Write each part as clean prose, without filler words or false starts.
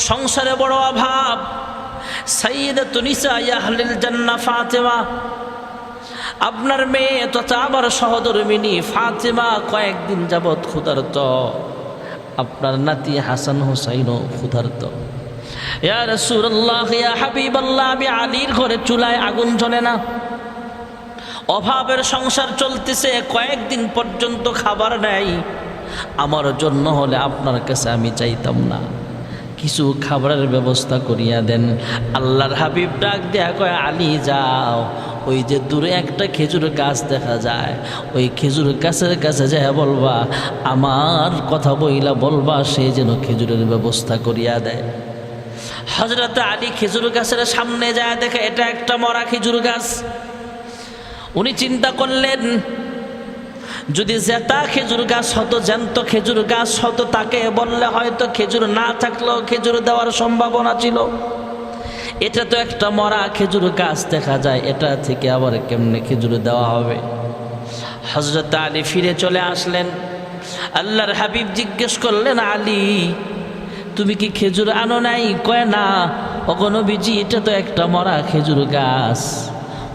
সংসারে বড় অভাব। সাইয়্যিদাতু নিসাই আহলিল জান্নাহ ফাতেমা, আপনার মেয়ে তথা আমার সহধর্মিনী ফাতেমা কয়েকদিন যাবৎ ক্ষুধার্ত, আপনার নাতি হাসান হুসাইনও ক্ষুধার্ত। ইয়া রাসূলুল্লাহ, ইয়া হাবিবাল্লাহ, আমি আলীর ঘরে চুলায় আগুন জ্বলে না, অভাবের সংসার চলতেছে, কয়েকদিন পর্যন্ত খাবার নেই। আমার জন্য হলে আপনার কাছে আমি চাইতাম না, কিছু খাবারের ব্যবস্থা করিয়া দেন। আল্লাহর হাবিব ডাক দেয়া কয়, আলী যাও, ওই যে দূরে একটা খেজুর গাছ দেখা যায়, ওই খেজুর গাছের কাছে যায় বলবা, আমার কথা বইলা বলবা, সে যেন খেজুরের ব্যবস্থা করিয়া দেয়। হযরত আলী খেজুর গাছের সামনে যায়, দেখে এটা একটা মরা খেজুর গাছ। উনি চিন্তা করলেন, যদি জেতা খেজুর গাছ হতো, জ্যান্ত খেজুর গাছ হতো, তাকে বললে হয়তো খেজুর না থাকলেও খেজুর দেওয়ার সম্ভাবনা ছিল। এটা তো একটা মরা খেজুর গাছ দেখা যায়, এটা থেকে আবার কেমনে খেজুর দেওয়া হবে? হযরত আলী ফিরে চলে আসলেন। আল্লাহর হাবিব জিজ্ঞেস করলেন, আলী তুমি কি খেজুর আনো নাই? কয় না। ওগো নবীজি, এটা তো একটা মরা খেজুর গাছ।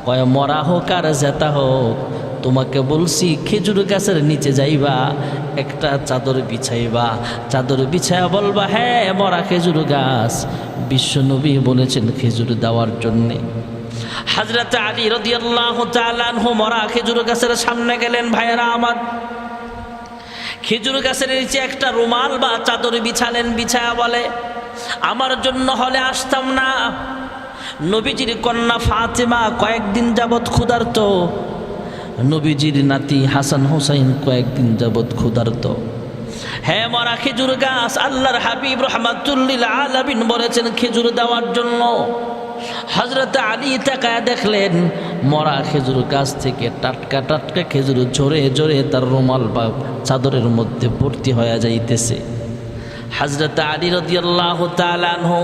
কয় মরা হোক আর জেতা হোক, তোমাকে বলছি খেজুর গাছের নিচে যাইবা, একটা চাদর বিছাইবা, চাদর বিছাইয়া বলবা, হ্যাঁ মরা খেজুর গাছ, বিশ্বনবী বলেছেন খেজুর দেওয়ার জন্যে। হযরত আলী রাদিয়াল্লাহু তাআলা আনহু মরা খেজুর গাছের সামনে গেলেন। ভাইয়েরা আমার, খেজুর গাছের নিচে একটা রুমাল বা চাদর বিছালেন, বিছায়া বলে, আমার জন্য হলে আসতাম না, নবীজির কন্যা ফাতেমা কয়েকদিন যাবৎ ক্ষুধার্ত, নবীজির নাতি হাসান হুসাইন কয়েকদিন যাবৎ ক্ষুধার্ত। হ্যাঁ মরা খেজুর গাছ, আল্লাহর হাবিব রাহমাতুল লিল আলামিন বলেছেন খেজুর দেওয়ার জন্য। হযরত আলী তাকায়া দেখলেন, মরা খেজুর গাছ থেকে টাটকা টাটকা খেজুর ঝরে ঝরে তার রুমাল বা চাদরের মধ্যে ভর্তি হয়ে যাইতেছে। হযরত আলী রাদিয়াল্লাহু তাআলা আনহু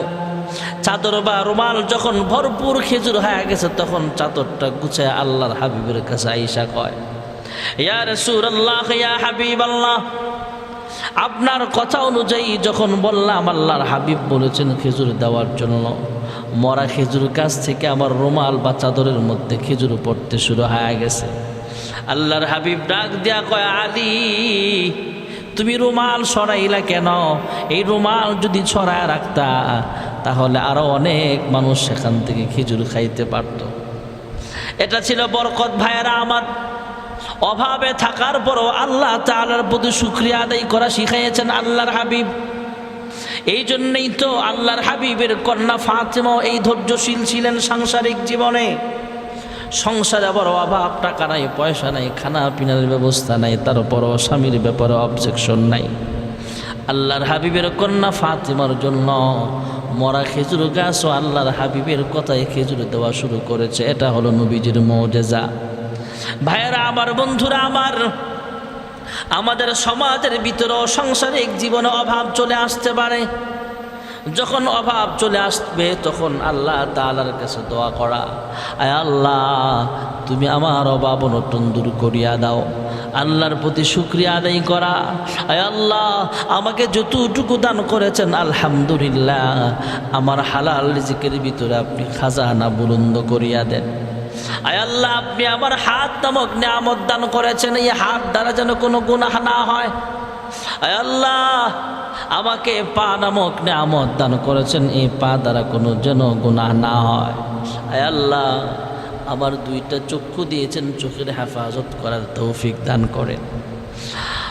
চাদর বা রুমাল যখন ভরপুর খেজুর হয়ে গেছে, তখন চাদরটা গুছায় আল্লাহর হাবিবের কাছে আইসা কয়, ইয়া রাসূলুল্লাহ, ইয়া হাবিবাল্লাহ, আপনার কথা অনুযায়ী যখন বললাম আল্লাহর হাবিব বলেছেন খেজুর দেওয়ার জন্য, মরা খেজুর গাছ থেকে আমার রুমাল বা চাদরের মধ্যে খেজুর পড়তে শুরু হয়ে গেছে। আল্লাহর হাবিব ডাক দিয়া কয়, আলী তুমি রুমাল সরাইলা কেন? এই রুমাল যদি ছড়ায় রাখতা, তাহলে আরো অনেক মানুষ সেখান থেকে খেজুর খাইতে পারত। এটা ছিল বরকত। ভাইয়েরা আমার, অভাবে থাকার পরও আল্লাহ তাআলার প্রতি শুকরিয়া আদায় করা শিখাইয়েছেন আল্লাহর হাবিব। এই জন্যই তো আল্লাহর হাবিবের কন্যা ফাতেমা এই ধৈর্যশীল ছিলেন সাংসারিক জীবনে। সংসারে আবার অভাব, টাকা নাই, পয়সা নাই, খানা পিনার ব্যবস্থা নাই, তারপরও স্বামীর ব্যাপারে অবজেকশন নাই। আল্লাহর হাবিবের কন্যা ফাতেমার জন্য মরা খেজুর গাছ ও আল্লাহর হাবিবের কথায় খেজুর দেওয়া শুরু করেছে। এটা হলো নবীজির মুজিজা। ভাইয়েরা আমার, বন্ধুরা আমার, আমাদের সমাজের ভিতরেও সাংসারিক জীবনে অভাব চলে আসতে পারে। যখন অভাব চলে আসবে, তখন আল্লাহ তাআলার কাছে দোয়া করা, আয় আল্লাহ তুমি আমার অভাব অনটন দূর করিয়া দাও। আল্লাহর প্রতি শুকরিয়া আদায় করা, আয় আল্লাহ আমাকে যতটুকু দান করেছেন আলহামদুলিল্লাহ, আমার হালাল রিজিকের ভিতরে আপনি খাজানা বুলন্দ করিয়া দেন। আয় আল্লাহ আপনি আমার হাত নামক নিয়ামত দান করেছেন, এই হাত দ্বারা যেন কোনো গুনাহ না হয়। আয় আল্লাহ আমাকে পা নামক নিয়ামত দান করেছেন, এই পা দ্বারা কোনো যেন গুনাহ না হয়। আয় আল্লাহ আমার দুইটা চক্ষু দিয়েছেন, চোখের হেফাজত করার তৌফিক দান করেন।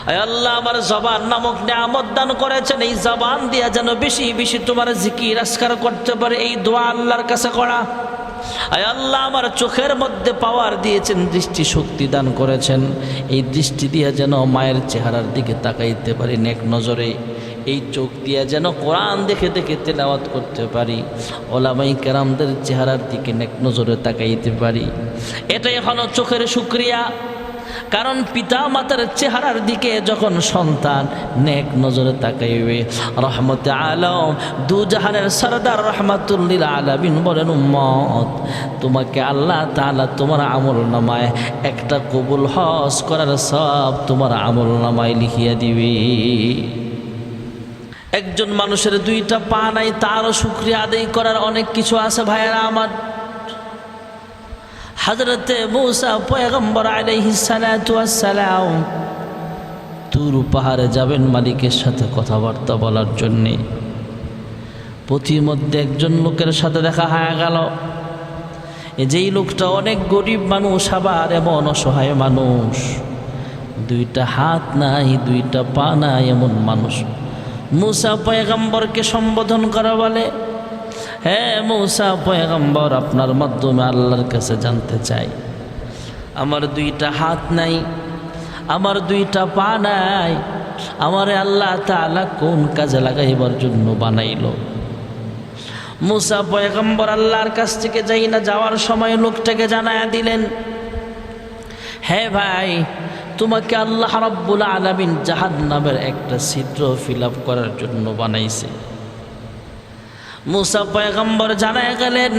আয় আল্লাহ আমার জবান নামক নিয়ামত দান করেছেন, এই জবান দিয়া যেন বেশি বেশি তোমার জিকির আজকার করতে পারে, এই দোয়া আল্লাহর কাছে করা। আয় আল্লাহ আমার চোখের মধ্যে পাওয়ার দিয়েছেন, দৃষ্টি শক্তি দান করেছেন, এই দৃষ্টি দিয়ে যেন মায়ের চেহারার দিকে তাকাইতে পারি নেক নজরে, এই চোখ দিয়ে যেন কোরআন দেখে দেখে তেলাওয়াত করতে পারি, ওলামায়ে কেরামদের চেহারার দিকে নেক নজরে তাকাইতে পারি। এটাই হলো চোখের শুকরিয়া। কারণ পিতা মাতার চেহারার দিকে যখন সন্তান নেক নজরে তাকাইবে, রহমতে আলম দু জাহানের সরদার রাহমাতুল লিল আলামিন বলেন, উম্মত তোমাকে আল্লাহ তাআলা তোমার আমল নামায় একটা কবুল হজ করার সওয়াব তোমার আমল নামায় লিখিয়ে দিবে। একজন মানুষের দুইটা পা নাই, তারও শুকরিয়া আদায় করার অনেক কিছু আছে ভাইয়েরা আমার। হযরতে মূসা পয়গম্বর আলাইহিস সালাতু ওয়াস সালাম তুর পাহাড়ে যাবেন মালিকের সাথে কথাবার্তা বলার জন্যে। পথিমধ্যে একজন লোকের সাথে দেখা হয়ে গেল। যেই লোকটা অনেক গরিব মানুষ, আবার এমন অসহায় মানুষ, দুইটা হাত নাই, দুইটা পা নাই, এমন মানুষ। মূসা পয়গম্বরকে সম্বোধন করা বলে, হ্যাঁ মূসা পয়গম্বর, আপনার মাধ্যমে আল্লাহর কাছে জানতে চাই, আমার দুইটা হাত নাই, আমার দুইটা পা নাই, আমারে আল্লাহ তাআলা কোন কাজে লাগাইবার জন্য বানাইলো? মূসা পয়গম্বর আল্লাহর কাছ থেকে যাওয়ার সময় লোকটাকে জানায়া দিলেন, হ্যাঁ ভাই, তোমাকে আল্লাহ রাব্বুল আলামিন জাহান্নামের একটা ছিদ্র ফিল আপ করার জন্য বানাইছে। মূসা পয়গম্বর জানায়া গেলেন।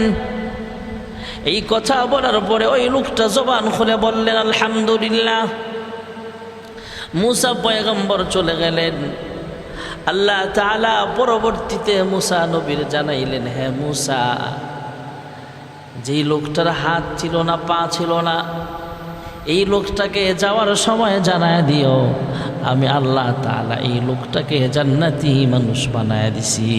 এই কথা বলার পরে ওই লোকটা জবান খুলে বললেন আলহামদুলিল্লাহ। মূসা পয়গম্বর চলে গেলেন। আল্লাহ তাআলা পরবর্তীতে মূসা নবীর জানাইলেন, হ্যাঁ মূসা, যেই লোকটার হাত ছিল না, পা ছিল না, এই লোকটাকে যাওয়ার সময় জানায় দিও, আমি আল্লাহ তাআলা এই লোকটাকে জান্নাতি মানুষ বানায় দিছি।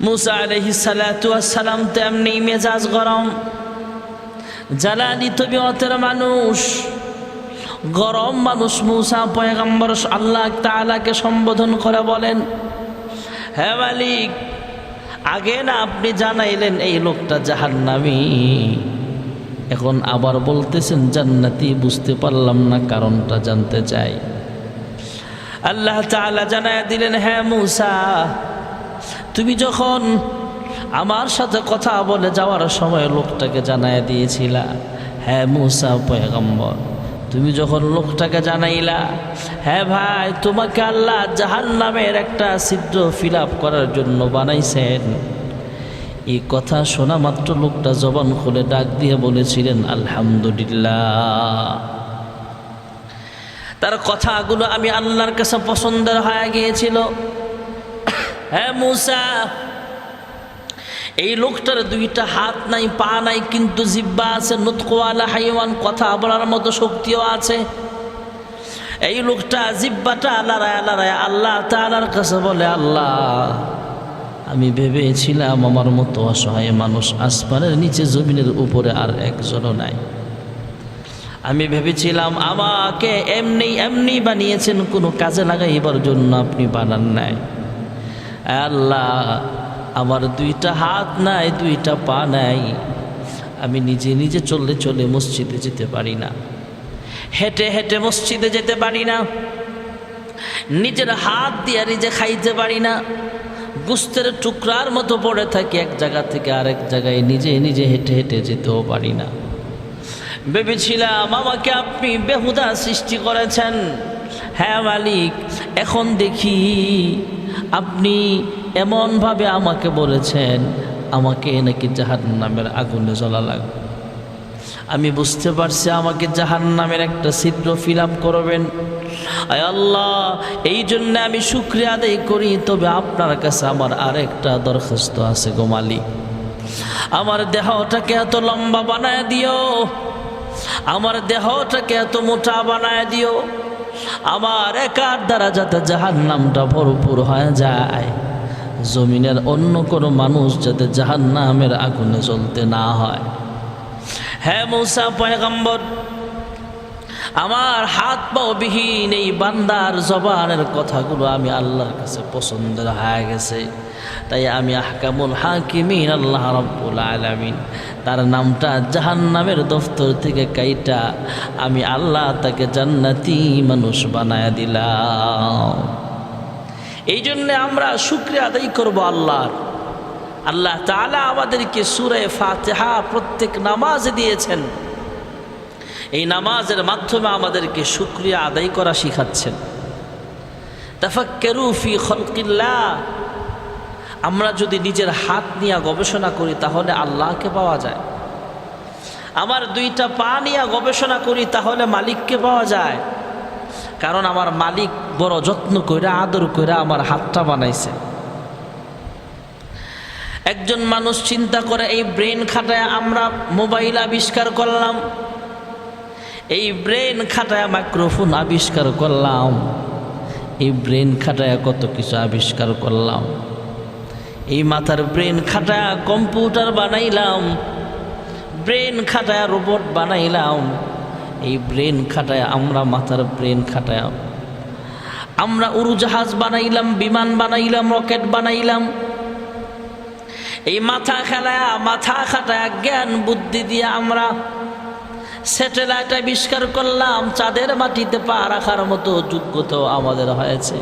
মূসা আলাইহিস সালাতু ওয়াস সালাম তেমনি মেজাজ গরম, জ্বালানি তবিয়তের মানুষ, গরম মানুষ। মূসা পয়গম্বর আল্লাহ তাআলাকে সম্বোধন করে বলেন, হ্যাঁ মালিক, আগে না আপনি জানাইলেন এই লোকটা জাহান্নামী, এখন আবার বলতেছেন জান্নাতি, বুঝতে পারলাম না, কারণটা জানতে চাই। আল্লাহ তাআলা জানায় দিলেন, হ্যাঁ মূসা, তুমি যখন আমার সাথে কথা বলে যাওয়ার সময় লোকটাকে জানায় দিয়েছিলা, হ্যাঁ মূসা পয়গম্বর, তুমি যখন লোকটাকে জানাইলা, হ্যাঁ ভাই, তোমাকে আল্লাহ জাহান্নামের একটা ছিদ্র ফিল আপ করার জন্য বানাইছেন, এই কথা শোনা মাত্র লোকটা জবান খুলে ডাক দিয়ে বলেছিলেন আলহামদুলিল্লাহ। তার কথাগুলো আমি আল্লাহর কাছে পছন্দের হয়ে গিয়েছিল। হ্যাঁ মূসা, এই লোকটার দুইটা হাত নাই, পা নাই, কিন্তু জিহ্বা আছে, নুতকওয়ালা হাইওয়ান, কথা বলার মতো শক্তিও আছে। এই লোকটা জিহ্বাটা লড়ায় লড়ায় আল্লাহ তাআলার কাছে বলে, আল্লাহ, আমি ভেবেছিলাম আমার মতো অসহায় মানুষ আসমানের নিচে জমিনের উপরে আর একজনও নাই। আমি ভেবেছিলাম আমাকে এমনি এমনি বানিয়েছেন, কোনো কাজে লাগাইবার জন্য আপনি বানান নাই। আল্লাহ, আমার দুইটা হাত নাই, দুইটা পা নাই, আমি নিজে নিজে চলে চলে মসজিদে যেতে পারি না, হেঁটে হেঁটে মসজিদে যেতে পারি না, নিজের হাত দিয়ে নিজে খাইতে পারি না, গোস্তের টুকরার মতো পড়ে থাকি এক জায়গা থেকে আরেক জায়গায়, নিজে নিজে হেঁটে হেঁটে যেতেও পারি না। ভেবেছিলাম আমাকে আপনি বেহুদা সৃষ্টি করেছেন। হ্যাঁ মালিক, এখন দেখি আপনি এমনভাবে আমাকে বলেছেন, আমাকে নাকি জাহান্নামের আগুনে জ্বলা লাগবে। আমি বুঝতে পারছি আমাকে জাহান্নামের একটা ছিদ্র ফিল আপ করবেন। আয় আল্লাহ, এই জন্য আমি শুকরিয়া আদায় করি। তবে আপনার কাছে আমার আরেকটা দরখাস্ত আছে গো মালিক, আমার দেহটাকে এত লম্বা বানায় দিও, আমার দেহটাকে এত মোটা বানায় দিও, আমার একার দ্বারা যাতে জাহান্নামটা ভরপুর হয়ে যায়, জমিনের অন্য কোনো মানুষ যাতে জাহান্নামের আগুনে জ্বলতে না হয়। হ্যাঁ মূসা পয়গম্বর, আমার হাত পাও বিহীন এই বান্দার জবানের কথাগুলো আমি আল্লাহর কাছে পছন্দের হয়ে গেছে। তাই আমি আহকামুল হাকিমিন আল্লাহ রাব্বুল আলামিন তার নামটা জাহান্নামের দফতর থেকে কাইটা আমি আল্লাহ তাকে জান্নাতি মানুষ বানায় দিলাম। এই জন্যে আমরা শুকরিয়া আদায় করবো আল্লাহর। আল্লাহ তাআলা আমাদেরকে সূরা ফাতিহা প্রত্যেক নামাজে দিয়েছেন, এই নামাজের মাধ্যমে আমাদেরকে শুকরিয়া আদায় করা শিখাচ্ছেন। তাফাক্কারু ফি খালকিল্লাহ, আমরা যদি নিজের হাত নিয়ে গবেষণা করি তাহলে আল্লাহকে পাওয়া যায়। আমার দুইটা পা নিয়ে গবেষণা করি তাহলে মালিককে পাওয়া যায়। কারণ আমার মালিক বড় যত্ন কইরা আদর কইরা আমার হাতটা বানাইছে। একজন মানুষ চিন্তা করে এই ব্রেন খাটায় আমরা মোবাইল আবিষ্কার করলাম, এই ব্রেন খাটায় মাইক্রোফোন আবিষ্কার করলাম, এই ব্রেন খাটায় কত কিছু আবিষ্কার করলাম, এই মাথার ব্রেন খাটায় কম্পিউটার বানাইলাম, ব্রেন খাটায় রোবট বানাইলাম, এই ব্রেন খাটায় আমরা মাথার ব্রেন খাটায় আমরা উড়োজাহাজ বানাইলাম, বিমান বানাইলাম, রকেট বানাইলাম। এই মাথা খাটায় জ্ঞান বুদ্ধি দিয়ে আমরা স্যাটেলাইট আবিষ্কার করলাম, চাঁদের মাটিতে পা রাখার মতো যোগ্যতাও আমাদের হয়েছে।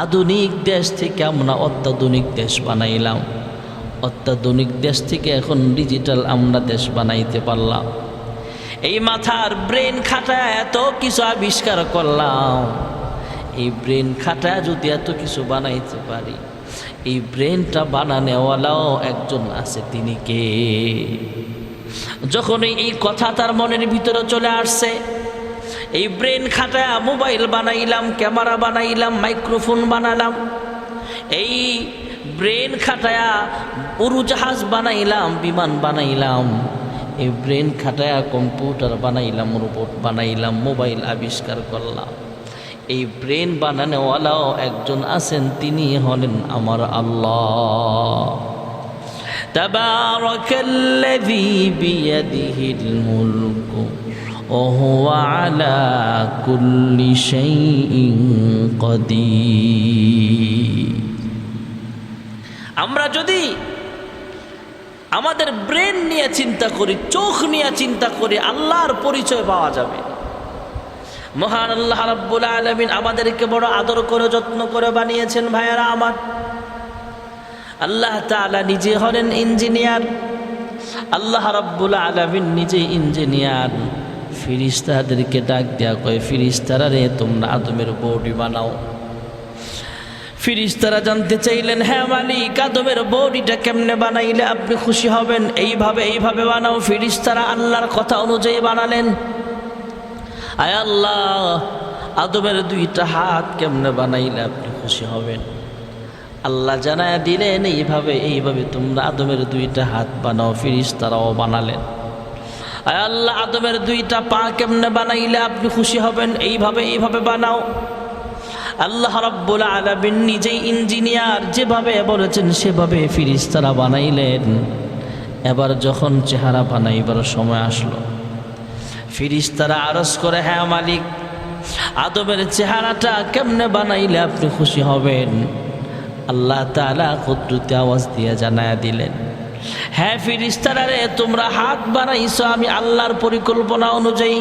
আধুনিক দেশ থেকে আমরা অত্যাধুনিক দেশ বানাইলাম, অত্যাধুনিক দেশ থেকে এখন ডিজিটাল আমরা দেশ বানাইতে পারলাম। এই মাথার ব্রেন খাটায় এত কিছু আবিষ্কার করলাম, এই ব্রেন খাটায় যদি এত কিছু বানাইতে পারি, এই ব্রেনটা বানানোওয়ালাও একজন আছে, তিনি কে? যখন এই কথা তার মনের ভিতরে চলে আসছে, এই ব্রেন খাটায় মোবাইল বানাইলাম, ক্যামেরা বানাইলাম, মাইক্রোফোন বানালাম, এই ব্রেন খাটায়া উড়োজাহাজ বানাইলাম, বিমান বানাইলাম, এই ব্রেন খাটায়া কম্পিউটার বানাইলাম, রোবট বানাইলাম, মোবাইল আবিষ্কার করলাম। এই ব্রেন বানানোওয়ালাও একজন আছেন, তিনি হলেন আমার আল্লাহ। তাবারাকাল্লাযী বিয়াদিহিল মুলকু ওয়া হুয়া আলা কুল্লি শাইইন কাদির। আমরা যদি আমাদের ব্রেন নিয়ে চিন্তা করি, চোখ নিয়ে চিন্তা করি, আল্লাহর পরিচয় পাওয়া যাবে। মহান আল্লাহ রাব্বুল আলামিন আমাদেরকে বড় আদর করে যত্ন করে বানিয়েছেন। ভাইয়েরা আমার, আল্লাহ তাআলা নিজে হলেন ইঞ্জিনিয়ার, আল্লাহ রাব্বুল আলামিন নিজে ইঞ্জিনিয়ার। ফেরেশতাদেরকে ডাক দেয়া কয়, ফেরেশতারা রে, তোমরা আদমের বডি বানাও। ফেরেশতারা জানতে চাইলেন, হ্যাঁ মালিক, আদমের বডিটা কেমনে বানাইলে আপনি খুশি হবেন? এইভাবে বানাও। ফেরেশতারা আল্লাহর কথা অনুযায়ী বানালেন। আয় আল্লাহ, আদমের দুইটা হাত কেমনে বানাইলে আপনি খুশি হবেন? আল্লাহ জানায়া দিলেন, এইভাবে তোমরা আদমের দুইটা হাত বানাও। ফেরেশতারাও বানালেন। আয় আল্লাহ, আদমের দুইটা পা কেমনে বানাইলে আপনি খুশি হবেন? এইভাবে বানাও। আল্লাহ রাব্বুল আলামিন নিজেই ইঞ্জিনিয়ার, যেভাবে বলেছেন সেভাবে ফেরেশতারা বানাইলেন। এবার যখন চেহারা বানাইবার সময় আসলো, ফেরেশতারা আরজ করে, হ্যাঁ মালিক, আদমের চেহারাটা কেমনে বানাইলে আপনি খুশি হবেন? আল্লাহ তাআলা কুদরতি আওয়াজ দিয়ে জানায়া দিলেন, হ্যাঁ ফেরেশতারা রে, তোমরা হাত বানাইছো আমি আল্লাহর পরিকল্পনা অনুযায়ী,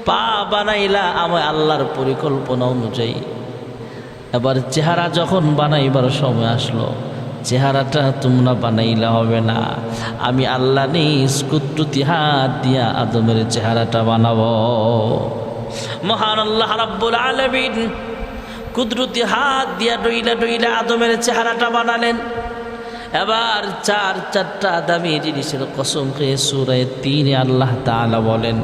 পা বানাইলা আমি আল্লাহর পরিকল্পনা অনুযায়ী। এবার চেহারা যখন বানাইবার সময় আসলো, চেহারাটা তোমরা বানাইলে হবে না, আমি আল্লাহ নিজ কুদরতি হাত দিয়া আদমের চেহারাটা বানাবো। মহান আল্লাহ রাব্বুল আলামিন কুদরতি হাত দিয়া ডইলা আদমের চেহারাটা বানালেন। এবার চারটা দামি জিনিসের কসম খেয়ে সূরা ৩ আল্লাহ তাআলা বলেন,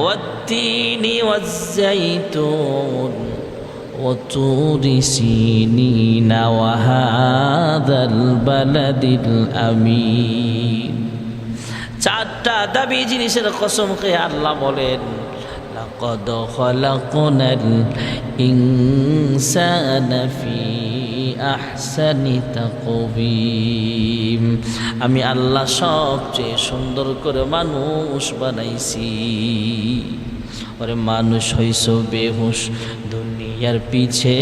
ওয়াত-তিনি ওয়াজ-যাইতুন ওয়া তুরি সিনিনা ওয়া হাযাল বালাদিল আমিন। চারটা দামি জিনিসের কসম খেয়ে আল্লাহ বলেন, লাকাদ খালাকনাল ইনসানা ফি আহসানি তাকওয়িম। আমি আল্লাহ সবচেয়ে সুন্দর করে মানুষ বানাইছি। ওরে মানুষ হইছো বেহুশ দুনিয়ার পিছে,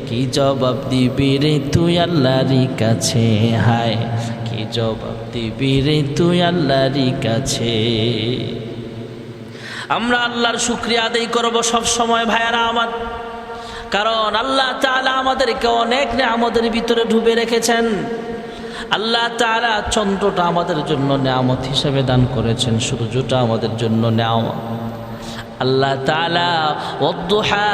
কি জবাব দিবি রে তুই আল্লাহর কাছে? হায়, কি জবাব দিবি রে তুই আল্লাহর কাছে? আমরা আল্লাহর শুকরিয়া আদায় করব সব সময় ভাইয়ারা আমার, কারণ আল্লাহ তাআলা আমাদেরকে অনেক নেয়ামতের ভিতরে ডুবে রেখেছেন। আল্লাহ তাআলা চন্দ্রটা আমাদের জন্য নেয়ামত হিসেবে দান করেছেন, সূর্যটা আমাদের জন্য নেয়ামত। আল্লাহ তাআলা ওয়াদ-দুহা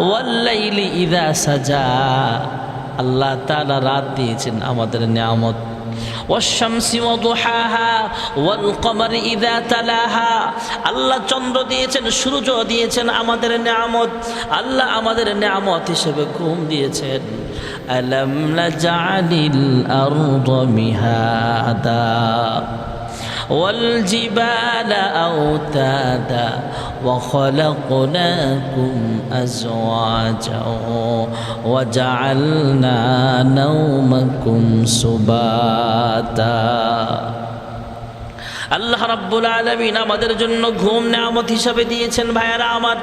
ওয়াল-লাইলি ইযা সাজা, আল্লাহ তাআলা রাত দিয়েছেন আমাদের নেয়ামত। ওয়াশ-শামসি ওয়া দুহাহা ওয়াল কমারি ইযা তালাহা। আল্লাহ চন্দ্র দিয়েছেন, সূর্য দিয়েছেন, আমাদের নিয়ামত। আল্লাহ আমাদের নিয়ামত হিসেবে ঘুম দিয়েছেন। আলাম নাজআলিল আরদা মিহাদা والجبال أوتادا وخلقناكم أزواجا وجعلنا نومكم سباتا। আল্লাহ রাব্বুল আলামিন আমাদের জন্য ঘুম নিয়ামত হিসাবে দিয়েছেন। ভাইয়েরা আমার,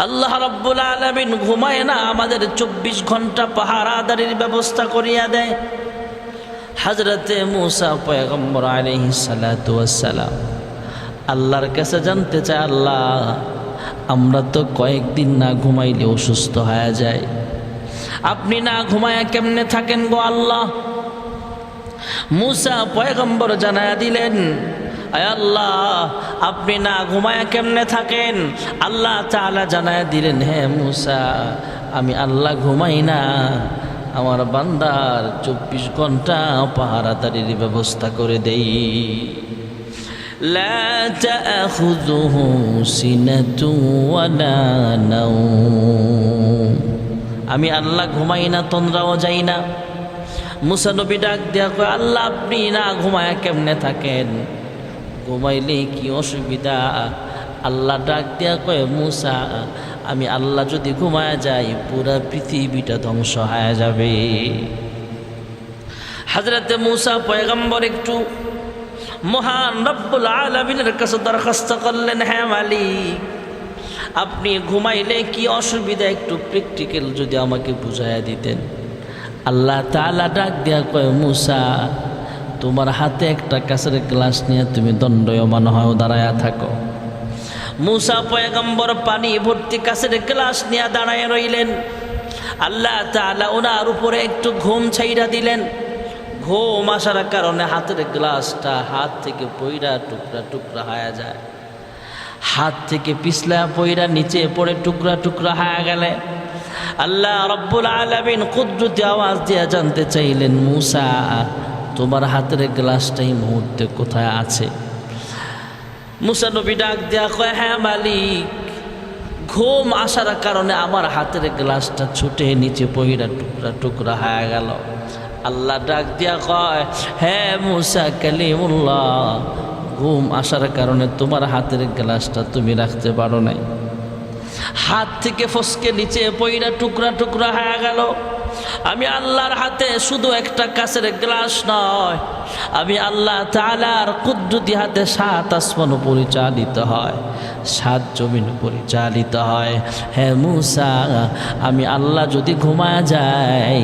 আল্লাহ রাব্বুল আলামিন ঘুমায় না, আমাদের 24 ঘন্টা পাহারাদারির ব্যবস্থা করিয়া দেয়। হযরতে মূসা পয়গম্বর আলাইহিস সালাতু ওয়াস সালাম আল্লাহর কাছে জানতে চায়, আল্লাহ আমরা তো কয়েকদিন না ঘুমাইলে অসুস্থ হয়ে যায়, আপনি না ঘুমায়া কেমনে থাকেন গো আল্লাহ? মূসা পয়গম্বর জানায়া দিলেন, আয় আল্লাহ আপনি না ঘুমায়া কেমনে থাকেন? আল্লাহ তাআলা জানায়া দিলেন, হে মূসা আমি আল্লাহ ঘুমাই না, আমার বান্দার 24 ঘন্টা পাহারাদারির ব্যবস্থা করে দেই। লা তাখুযুহু সিনাতু ওয়ালা নাওম, আমি আল্লাহ ঘুমাই না, তন্দ্রাও যাই না। মূসা নবী ডাক দিয়া কয়, আল্লাহ আপনি না ঘুমায়া কেমনে থাকেন? ঘুমাইলে কি অসুবিধা? আল্লাহ ডাক দিয়া কয়, মূসা আমি আল্লাহ যদি ঘুমায়া যাই পুরা পৃথিবীটা ধ্বংস হয়ে যাবে। হযরতে মূসা পয়গম্বর একটু মহান রব্বুল আলামিনের কাছে দরখাস্ত করলেন, হ্যাঁ মালিক আপনি ঘুমাইলে কি অসুবিধা একটু প্র্যাকটিক্যাল যদি আমাকে বুঝাইয়া দিতেন। আল্লাহ তাআলা ডাক দিয়া কয়, মূসা তোমার হাতে একটা কাঁচের গ্লাস নিয়ে তুমি দণ্ডায়মান হয়ে দাঁড়ায়া থাকো। মূসা পয়গম্বর পানি ভর্তি কাঁচের গ্লাস নিয়ে দাঁড়ায় রইলেন। আল্লাহ তাআলা ওনার উপরে একটু ঘুম ছাইড়া দিলেন। ঘুম আসার কারণে হাতের গ্লাসটা হাত থেকে পইড়া টুকরা টুকরা হয়ে যায়, হাত থেকে পিছলা পইড়া নিচে পড়ে টুকরা টুকরা হয়ে গেলে আল্লাহ রব্বুল আলামিন কুদরতি আওয়াজ দিয়ে জানতে চাইলেন, মূসা তোমার হাতের গ্লাসটা এই মুহূর্তে কোথায় আছে? মূসা নবী ডাক দেয়া কয়, হ্যাঁ মালিক ঘুম আসার কারণে আমার হাতের গ্লাসটা ছুটে নিচে পইড়া টুকরা টুকরা হয়ে গেল। আল্লাহ ডাক দিয়া কয়, হ্যাঁ মূসা কালিমুল্লাহ ঘুম আসার কারণে তোমার হাতের গ্লাসটা তুমি রাখতে পারো নাই, হাত থেকে ফসকে নিচে পইড়া টুকরা টুকরা হয়ে গেল। আমি আল্লাহর হাতে শুধু একটা কাঁচের গ্লাস নয়, আমি আল্লাহ তাআলার কুদরতি হাতে 7 আসমান পরিচালিত হয়, 7 জমিন পরিচালিত হয়। হে মূসা আমি আল্লাহ যদি ঘুমায়া যাই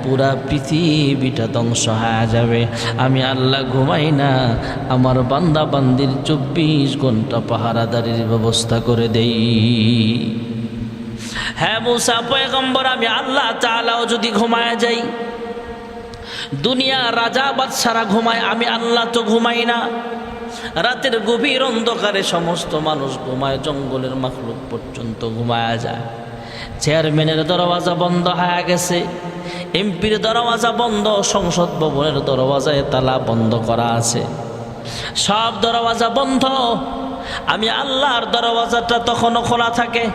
পুরা পৃথিবীটা ধ্বংস হয়ে যাবে। আমি আল্লাহ ঘুমাই না, আমার বান্দা বান্দির 24 ঘন্টা পাহারাদারির ব্যবস্থা করে দেই। হ্যাঁ মূসা পয়গম্বর আমি আল্লাহ তাআলাও যদি ঘুমায়া যাই, দুনিয়া রাজা বাদশারা ঘুমায়, আমি আল্লাহ তো ঘুমাই না। রাতের গভীর অন্ধকারে সমস্ত মানুষ ঘুমায়, জঙ্গলের মাখলুক পর্যন্ত ঘুমায়া যায়। চেয়ারম্যানের দরওয়াজা বন্ধ হয়ে গেছে, এমপির দরওয়াজা বন্ধ, সংসদ ভবনের দরওয়াজায় তালা বন্ধ করা আছে, সব দরওয়াজা বন্ধ। আমি আল্লাহর দরওয়াজাটা তখনও খোলা থাকে।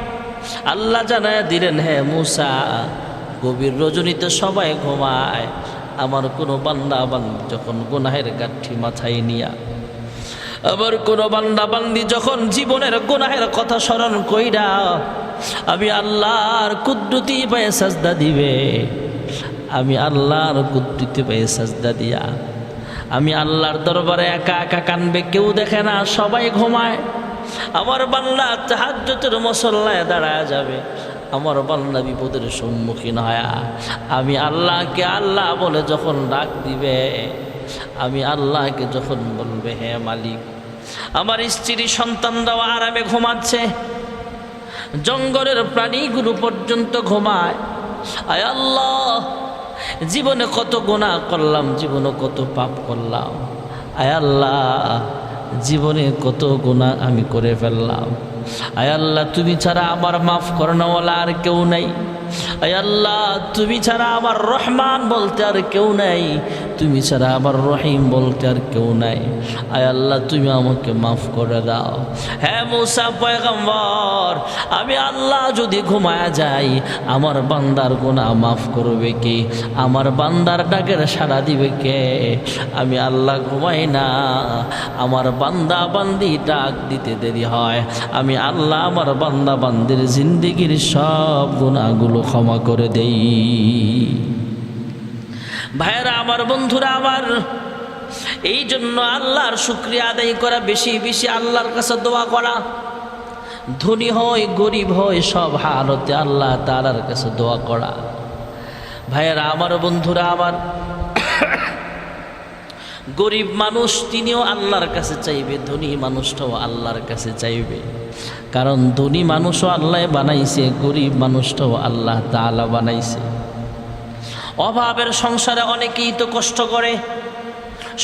আল্লাহ জানায় দিলেন, হে মূসা গভীর রজনীতে সবাই ঘুমায়, আমার কোনো বান্দা বান্দি যখন গুনাহের গাঠি মাথায় নিয়া, আবার কোনো বান্দা বান্দি যখন জীবনের গুনাহের কথা স্মরণ কইরা আমি আল্লাহর কুদরতি পায়ে সাজদা দিবে, আমি আল্লাহর কুদরতি পায়ে সাজদা দিয়া আমি আল্লাহর দরবারে একা একা কানবে, কেউ দেখে না, সবাই ঘুমায়। আমার বান্দা তাহাজ্জুদের মুসল্লায় দাঁড়ায় যাবে, আমার বান্দা বিপদের সম্মুখীন হয়, আমি আল্লাহকে আল্লাহ বলে যখন ডাক দিবে, আমি আল্লাহকে যখন বলবে, হে মালিক আমার স্ত্রী সন্তানরাও আরামে ঘুমাচ্ছে, জঙ্গলের প্রাণীগুলো পর্যন্ত ঘুমায়, আয় আল্লাহ জীবনে কত গুনাহ করলাম, জীবনে কত পাপ করলাম, আয় আল্লাহ জীবনে কত গুনাহ আমি করে ফেললাম, আয় আল্লাহ তুমি ছাড়া আমার মাফ করানোওয়ালা আর কেউ নাই। আয় আল্লাহ, তুমি ছাড়া আমার রহমান বলতে আর কেউ নাই, তুমি ছাড়া আমার রহিম বলতে আর কেউ নাই। আয় আল্লাহ, তুমি আমাকে মাফ করে দাও। হ্যাঁ মুসা পয়গম্বর, আমি আল্লাহ যদি ঘুমায়া যাই, আমার বান্দার গুনাহ মাফ করবে কে? আমার বান্দার ডাকের সাড়া দিবে কে? আমি আল্লাহ ঘুমাই না, আমার বান্দা বান্দি ডাক দিতে দেরি হয়, আমি আল্লাহ আমার বান্দা বান্দির জিন্দেগির সব গুনাহগুলো ক্ষমা করে দেই। ভাইয়েরা আমার, বন্ধুরা আমার, এই জন্য আল্লাহর শুকরিয়া আদায় করা, বেশি বেশি আল্লাহর কাছে দোয়া করা। ধনী হয় গরিব হয় সব হালতে আল্লাহ তাআলার কাছে দোয়া করা। ভাইয়েরা আমার, বন্ধুরা আমার, গরিব মানুষ তিনিও আল্লাহর কাছে চাইবে, ধনী মানুষটাও আল্লাহর কাছে চাইবে। কারণ ধনী মানুষও আল্লাহ বানাইছে, গরিব মানুষটাও আল্লাহ তাআলা বানাইছে। অভাবের সংসারে অনেকেই তো কষ্ট করে,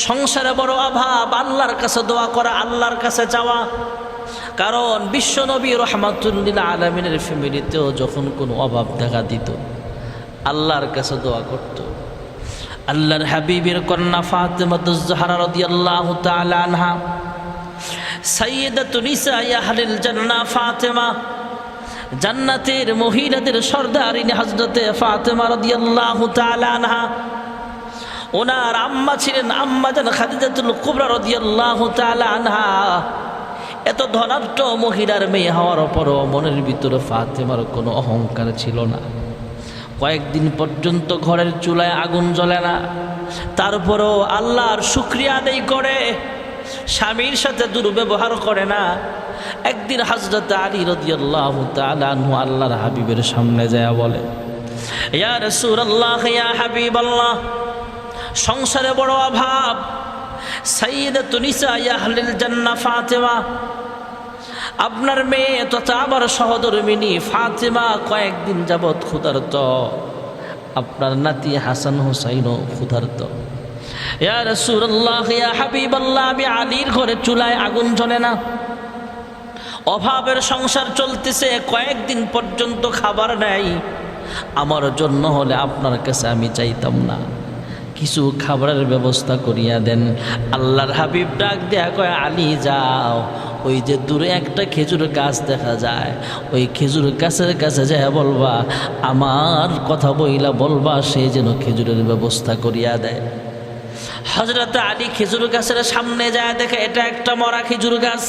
সংসারে বড় অভাব, আল্লাহর কাছে দোয়া করা, আল্লাহর কাছে যাওয়া। কারণ বিশ্বনবী রাহমাতুল লিল আলামিনের ফ্যামিলিতেও যখন কোনো অভাব দেখা দিত, আল্লাহর কাছে দোয়া করত। আল্লাহর হাবিবের কন্যা ফাতেমাতুজ জাহরা রাদিয়াল্লাহু তাআলা আনহা, সাইয়্যিদাতু নিসাই আহলিল জান্নাহ ফাতেমা, জান্নাতের মহিলাদের সর্দারিনী হযরতে ফাতেমা রাদিয়াল্লাহু তাআলা আনহা, ওনার আম্মা ছিলেন আম্মাজান খাদিজাতুল কুবরা রাদিয়াল্লাহু তাআলা আনহা। এত ধনাঢ্য মহিলার মেয়ে হওয়ার পরও মনের ভিতরে ফাতেমার কোনো অহংকার ছিল না। কয়েকদিন পর্যন্ত ঘরের চুলায় আগুন জ্বলে না, তারপরও আল্লাহর শুকরিয়া আদায় করে, স্বামীর সাথে দুর্ব্যবহার করে না। একদিন হযরত আলী রাদিয়াল্লাহু তাআলা আনহু আল্লাহর হাবিবের সামনে যায় বলে, ইয়া রাসূলুল্লাহ, ইয়া হাবিবাল্লাহ, সংসারে বড় অভাব, সাইয়্যিদাতু নিসাই আহলিল জান্নাহ ফাতেমা, আপনার মেয়ে তথা আমার সহধর্মিনী ফাতেমা কয়েকদিন যাবৎ ক্ষুধার্ত, আপনার নাতি হাসান হুসাইনও ক্ষুধার্ত। ইয়া রাসূলুল্লাহ, ইয়া হাবিবাল্লাহ, আমি আলীর ঘরে চুলায় আগুন জ্বলে না, অভাবের সংসার চলতেছে, কয়েকদিন পর্যন্ত খাবার নেই, আমার জন্য হলে আপনার কাছে আমি চাইতাম না, কিছু খাবারের ব্যবস্থা করিয়া দেন। আল্লাহর হাবিব ডাক দেয়া কয়, আলী যাও, ওই যে দূরে একটা খেজুর গাছ দেখা যায়, ওই খেজুর গাছের কাছে যায় বলবা, আমার কথা বইলা বলবা, সে যেন খেজুরের ব্যবস্থা করিয়া দেয়। হযরত আলী খেজুর গাছের সামনে যায়, দেখে এটা একটা মরা খেজুর গাছ।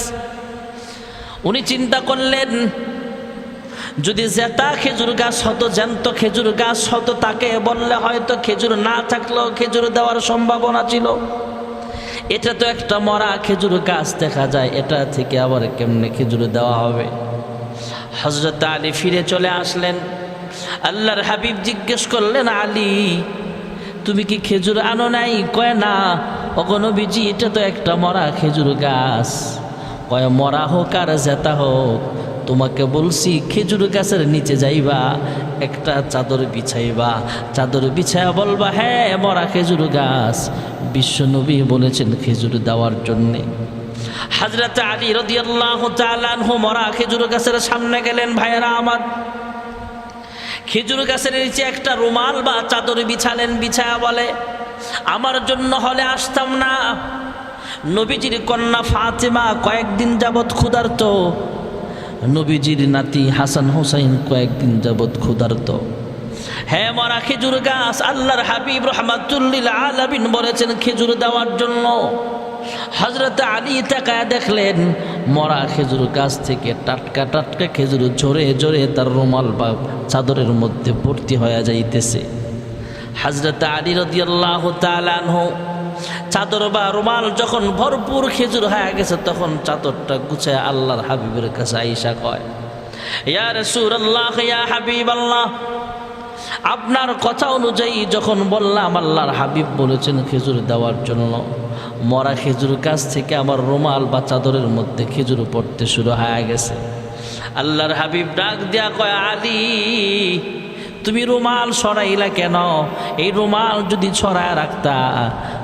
উনি চিন্তা করলেন, যদি জেতা খেজুর গাছ হতো, জ্যান্ত খেজুর গাছ হতো, তাকে বললে হয়তো খেজুর না থাকলেও খেজুর দেওয়ার সম্ভাবনা ছিল। এটা তো একটা মরা খেজুর গাছ দেখা যায়, এটা থেকে আবার কেমনে খেজুর দেওয়া হবে? হযরত আলী ফিরে চলে আসলেন। আল্লাহর হাবিব জিজ্ঞেস করলেন, আলী তুমি কি খেজুর আনো নাই? কয় না। ওগো নবীজি, এটা তো একটা মরা খেজুর গাছ। কয় মরা হোক আর জেতা হোক, তোমাকে বলছি খেজুর গাছের নিচে যাইবা, একটা চাদর বিছাইবা, চাদর বিছাইয়া বলবা, হ্যাঁ মরা খেজুর গাছ, বিশ্বনবী বলেছেন খেজুর দেওয়ার জন্যে। হযরত আলী রাদিয়াল্লাহু তাআলা আনহু মরা খেজুর গাছের সামনে গেলেন। ভাইয়েরা আমার, খেজুর গাছের নিচে একটা রুমাল বা চাদর বিছালেন, বিছায়া বলে, আমার জন্য হলে আসতাম না, নবীজির কন্যা ফাতেমা কয়েকদিন যাবৎ ক্ষুধার্ত, নবীজির নাতি হাসান হুসাইন কয়েকদিন যাবৎ ক্ষুধার্ত। হ্যাঁ মরা খেজুর গাছ, আল্লাহর হাবিব রাহমাতুল লিল আলামিন বলেছেন খেজুর দেওয়ার জন্য। হযরত আলী তাকায়া দেখলেন, মরা খেজুর গাছ থেকে টাটকা টাটকা খেজুর ঝরে ঝরে তার রুমাল বা চাদরের মধ্যে ভর্তি হয়ে যাইতেছে। হযরত আলী রাদিয়াল্লাহু তাআলা আনহু চাদর বা রুমাল যখন ভরপুর খেজুর হয়ে গেছে, তখন চাদরটা গুছায় আল্লাহর হাবিবের কাছে আইসা কয়, ইয়া রাসূলুল্লাহ, ইয়া হাবিবাল্লাহ, আপনার কথা অনুযায়ী যখন বললাম আল্লাহর হাবিব বলেছেন খেজুর দেওয়ার জন্য, মরা খেজুর গাছ থেকে আমার রুমাল বা চাদরের মধ্যে খেজুর পড়তে শুরু হয়ে গেছে। আল্লাহর হাবিব ডাক দিয়া কয়, আলী তুমি রুমাল সরাইলা কেন? এই রুমাল যদি ছড়ায় রাখতা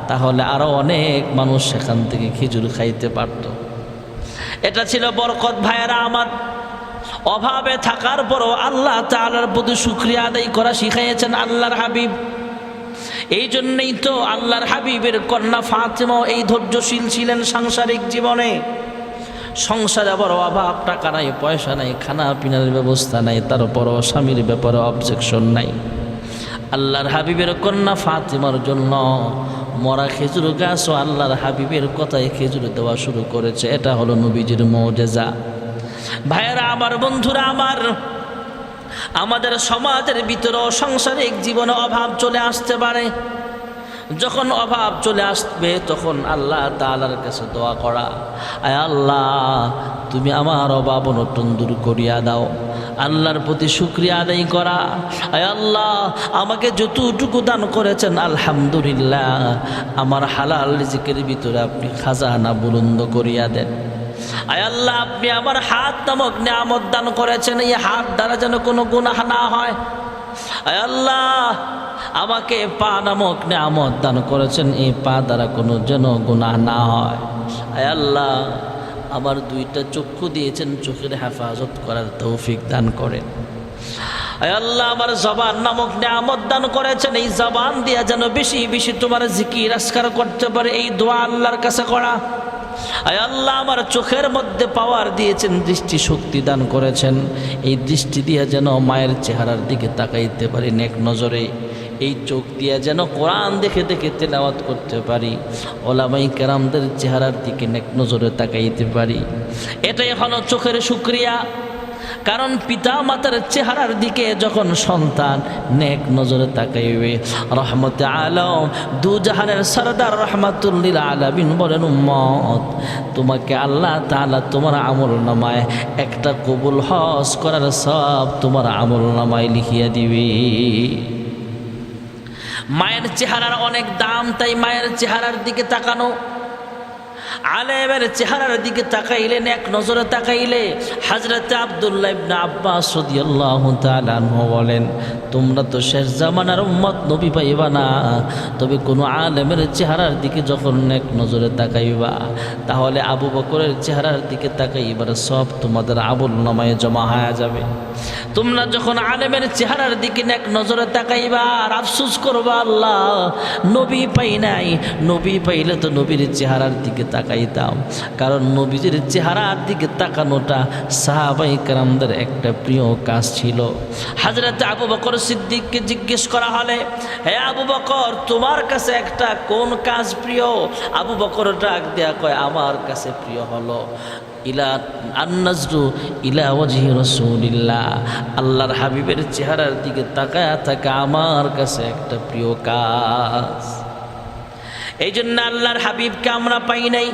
তাহলে আরো অনেক মানুষ সেখান থেকে খেজুর খাইতে পারত। এটা ছিল বরকত। ভাইয়েরা আমার, অভাবে থাকার পরও আল্লাহ তাআলার প্রতি শুকরিয়া আদায় করা শিখাইয়েছেন আল্লাহর হাবিব। এই জন্যই তো আল্লাহর হাবিবের কন্যা ফাতেমা এই ধৈর্যশীল ছিলেন সাংসারিক জীবনে। সংসারে বড় অভাব, টাকা নাই, পয়সা নাই, খানা পিনার ব্যবস্থা নাই, তারপরও স্বামীর ব্যাপারে অবজেকশন নাই। আল্লাহর হাবিবের কন্যা ফাতেমার জন্য মরা খেজুর গাছও আল্লাহর হাবিবের কথায় খেজুর দেওয়া শুরু করেছে। এটা হলো নবীজির মুজিজা। ভাইয়েরা আমার, বন্ধুরা আমার, আমাদের সমাজের ভিতরেও সাংসারিক জীবনে অভাব চলে আসতে পারে। যখন অভাব চলে আসবে তখন আল্লাহ তাআলার কাছে দোয়া করা, আয় আল্লাহ তুমি আমার অভাব অনটন দূর করিয়া দাও। আল্লাহর প্রতি শুকরিয়া আদায় করা, আয় আল্লাহ আমাকে যতটুকু দান করেছেন আলহামদুলিল্লাহ, আমার হালাল রিজিকের ভিতরে আপনি খাজানা বুলন্দ করিয়া দেন। আয় আল্লাহ আপনি আমার হাত নামক নিয়ামত দান করেছেন, এই হাত দ্বারা যেন কোনো গুনাহ না হয়। আয় আল্লাহ আমাকে পা নামক নিয়ামত দান করেছেন, এই পা দ্বারা কোনো যেন গুনাহ না হয়। আয় আল্লাহ আমার দুইটা চক্ষু দিয়েছেন, চোখের হেফাজত করার তৌফিক দান করেন। আয় আল্লাহ আমার জবান নামক নিয়ামত দান করেছেন, এই জবান দিয়া যেন বেশি বেশি তোমার জিকির আজকার করতে পারে, এই দোয়া আল্লাহর কাছে করা। আয় আল্লাহ আমার চোখের মধ্যে পাওয়ার দিয়েছেন, দৃষ্টি শক্তি দান করেছেন, এই দৃষ্টি দিয়ে যেন মায়ের চেহারার দিকে তাকাইতে পারি নেক নজরে, এই চোখ দিয়ে যেন কোরআন দেখে দেখে তেলাওয়াত করতে পারি, ওলামায়ে কেরামদের চেহারার দিকে নেক নজরে তাকাইতে পারি। এটাই হলো চোখের শুকরিয়া। কারণ পিতা মাতার চেহারার দিকে যখন সন্তান নেক নজরে তাকাইবে, রহমতে আলম দু জাহানের সরদার রহমাতুল লিল আলামিন বলেন, উম্মত তোমাকে আল্লাহ তাআলা তোমার আমল নামায় একটা কবুল হজ করার সওয়াব তোমার আমল নামায় লিখিয়ে দিবে। মায়ের চেহারার অনেক দাম, তাই মায়ের চেহারার দিকে তাকানো, আলেমের চেহারার দিকে তাকাইলে, নেক নজরে তাকাইলে। হযরতে আব্দুল্লাহ ইবনে আব্বাস রাদিয়াল্লাহু তাআলা আনহু বলেন, তোমরা তো শেষ জামানার উম্মত, নবী পাইবা না, তবে কোনো আলেমের চেহারার দিকে যখন নেক নজরে তাকাইবা, তাহলে আবু বকরের চেহারার দিকে তাকাইবার সব তোমাদের আমল নামায় জমা হয়ে যাবে। তোমরা যখন আলেমের চেহারার দিকে নেক নজরে তাকাইবা আর আফসোস করবা, আল্লাহ নবী পাই নাই, নবী পাইলে তো নবীর চেহারার দিকে তাকাইতাম। কারণ নবীজির চেহারার দিকে তাকানোটা সাহাবায়ে কেরামদের একটা প্রিয় কাজ ছিল। হযরত আবু বকর সিদ্দিককে জিজ্ঞেস করা হলে, হে আবু বকর তোমার কাছে একটা কোন কাজ প্রিয়? আবু বকর ডাক দেয়া কয়, আমার কাছে প্রিয় হলো ইলা আন-নাজরু ইলা ওয়াজহি রাসূলিল্লাহ, আল্লাহর হাবিবের চেহারার দিকে তাকায়া থাকা আমার কাছে একটা প্রিয় কাজ। এই জন্য আল্লাহর হাবিবকে আমরা পাই নাই,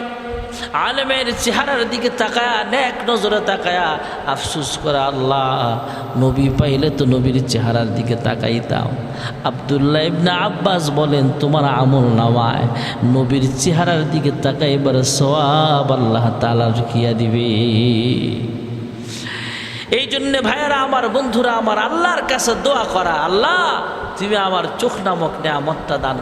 আলেমের চেহারার দিকে তাকায়া নেক নজরে তাকায়া আফসোস করে, আল্লাহ নবী পাইলে তো নবীর চেহারার দিকে তাকাইতাম। আব্দুল্লাহ ইবনে আব্বাস বলেন, তোমার আমল নামায় নবীর চেহারার দিকে তাকাইবার সওয়াব আল্লাহ তাআলা লিখিয়া দিবে। এই জন্য ভাইয়েরা আমার, বন্ধুরা আমার, আল্লাহর কাছে দোয়া করা, আল্লাহ তুমি আমার চোখ নামক নিয়ামতটা দান